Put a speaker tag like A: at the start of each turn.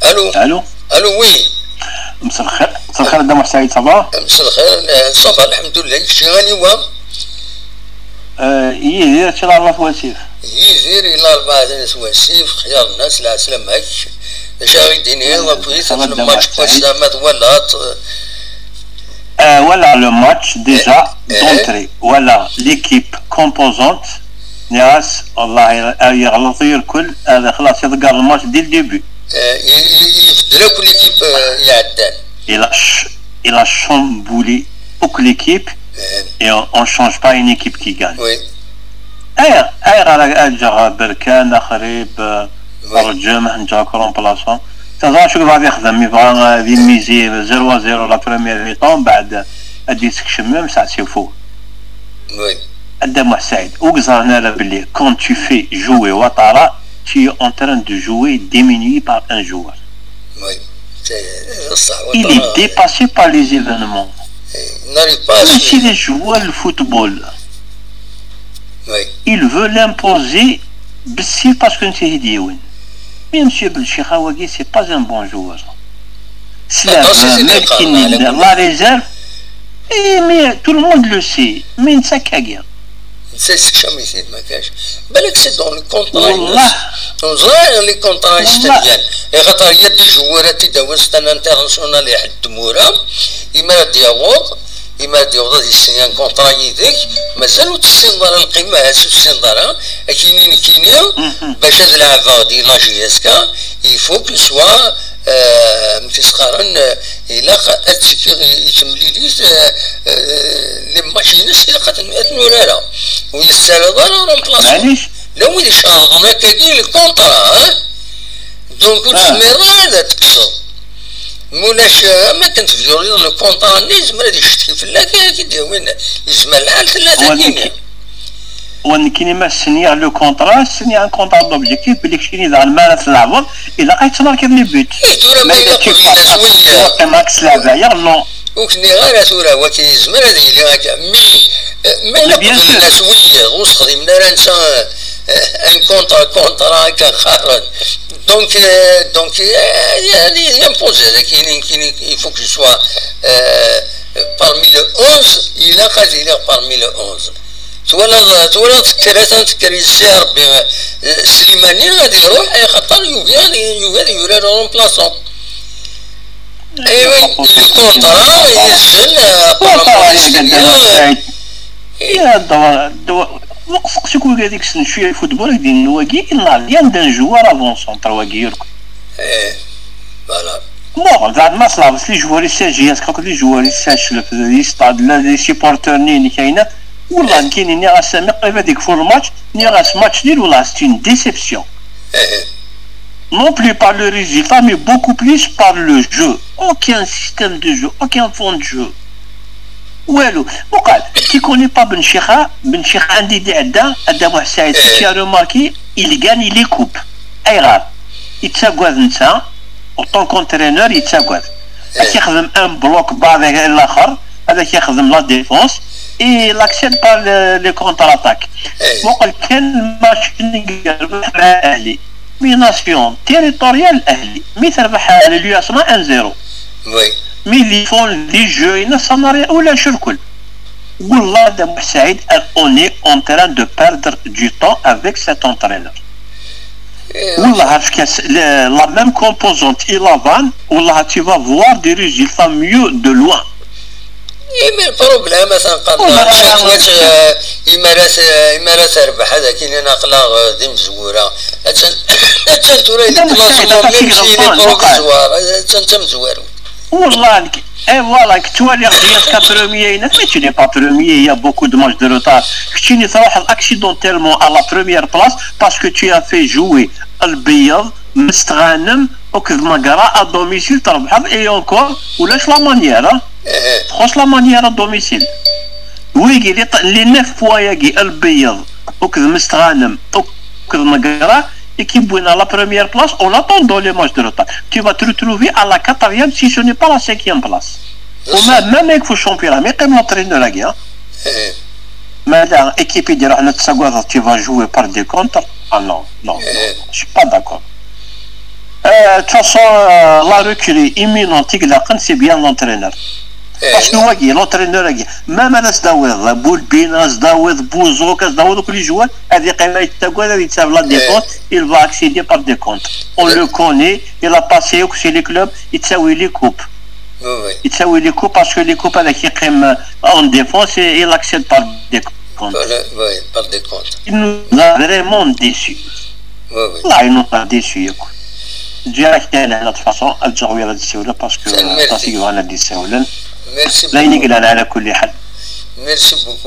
A: الو
B: الو
A: الو وي.
B: مساء الخير. مساء الخير دام سعيد صباح.
A: مساء الخير صباح الحمد لله. كشي غاني هو
B: يدير شي الله تواسيف
A: يزير الى 4 تواسيف خيار الناس لا سلامك شاغي ديني وبغيت الماتش قسامات ولا
B: ولا لو ماتش ديجا دونتري ولا ليكيب كومبوزونت ناس والله يغلط الكل هذا خلاص يذكر الماتش دي الديبي
A: يفدلو كل ليكيب يعدان
B: il a chamboulé toute l'équipe et on change pas une équipe qui gagne.
A: Oui.
B: اجا بركان خريب رجم نجا كومبلاسون تظن شو غادي يخدم يبغى ذي ميزي 0-0 لا بروميير ميطون بعد ادي تكشمم ساعه سيفو.
A: وي.
B: Adam Saïd, quand tu fais jouer Ouattara, tu es en train de jouer diminué par un joueur.
A: Oui.
B: Il est dépassé par les événements.
A: Il n'arrive pas à
B: même s'il joue le football,
A: oui.
B: Il veut l'imposer parce que c'est Diouen. Mais M. Belchikhaouagi, c'est pas un bon joueur. C'est la réserve, mais tout le monde le sait. Mais il sait qu'il y a.
A: C'est jamais c'est ma cache. بالك سي دون الكونترا
B: والله
A: صغير لي كونترا يستديان خاطر هي دي جوارات تداوز تاع انترناسيونال يحد تمورا اما دياوض اما دياوض يسنيان كونترا يديك مازالو تسندر القيمه هاسو تسندر كاينين باش هاد العفا دي لا جي اس كا يفو كو سوا متسخرن الى يكمل ليس لي ماشينس الى قد نورا ويستاهل ضرر رومبلاسون لو اللي شاهدنا كاين الكونترا دونك تسمير هذا تقصد مولاش ما كنت في جوريون الكونترا لازم غادي يشتكي في الله كي داوين يزمر الحال 3 كينيا
B: ولكن ما سنيا لو كونترا سنيا ان كونترا دوبجيكتيف بلي كشيني ذا المال العوض الى قايت ماركي لي بيت
A: ما
B: يدير ماكس لعبه يلا
A: وكني غير سورة وكي يزمر هذه اللي هكا مي نقبل الناس ويا وصخدمنا راه نسى ان كونترا هكا خارج دونك يعني يمبوز هذا كاين يفو كو سوا parmi le 11 الى قاد الى parmi le 11 تولى تذكر الشهر سليماني غادي يروح خاطر يوفي يوري رومبلاسون. ايوا الكونترا يزن
B: وقفك هذيك السن شويه الفوتبول هذيك الواقي لان دان جوار افونسون ترا واقي يركض
A: فوالا
B: بون زعما ما صلابس لي جوار يساجيات كاك لي جوار يساجل في لي ستاد لا لي سيبورتور ني كاينه والله كاينين ني غاسامي قريبه ديك فور الماتش ني غاس ماتش ديال والله سي اون ديسيبسيون. Non plus par le résultat, mais beaucoup plus par le jeu. Aucun système de jeu, aucun fond de jeu. والو وقال كي كوني با بن شيخه عندي دي عدا واحد سعيد كي روماركي il gagne les coupes اي غار يتساقواد نتا وطون كونترينور يتساقواد كيخدم ان بلوك بعض الاخر هذا كيخدم لا ديفونس اي لاكسيد با لي كونتر اتاك وقال كان ماتش نقرب مع اهلي ناسيون تيريتوريال اهلي مي تربح اليو اس 1-0
A: وي
B: مي لي فون دي جو ينصنر ولا شركل والله دام سعيد on est en train de perdre du temps avec cet entraîneur. والله عرفت la même composante il avance والله tu vas voir des résultats mieux de loin.
A: mais البروبليم مثلا قد شافت إمارات ربح هذا كاين ناقلا غادي مزوره حتى توري لي كلاسمون ميمشي لي بروفيزوار حتى مزوار
B: والله اي فوالا كتولي غادي كبروميي ما tu n'es pas premier il y a beaucoup de matchs de retard كتشيني تروح accidentellement à la première place parce que tu as fait jouer البيض مستغانم وكذ مقرا à domicile تربح اي اونكور ولاش لا مانيير تخش لا مانيير à domicile ويجي لي 9 فوا يجي البيض وكذ مستغانم وكذ مقرا équipe à la première place, on attend dans les matchs de retard. Tu vas te retrouver à la 4e si ce n'est pas la 5e place. Même avec le championnat, mais comme l'entraîneur a gagné. Mais l'équipe dit tu vas jouer par des contres. Ah non, je ne suis pas d'accord. de toute façon, la recrue imminente, c'est bien l'entraîneur. Parce que l'entraîneur, même à Sdaouid, Boulbin, Sdaouid, Bouzok, Sdaouid, tous les joueurs, il va accéder par des comptes. On le connaît, il a passé chez les clubs, il s'est les coupes. Il s'est les coupes parce que les coupes avec qui en défense, il accède par des comptes.
A: Oui, par des comptes.
B: Il nous a vraiment déçus. Là, il nous a déçus. Je dirais que de toute façon, elle jouer à la décision parce que
A: merci.
B: Merci.
A: Merci
B: لا ينقل على كل حال.
A: Merci beaucoup.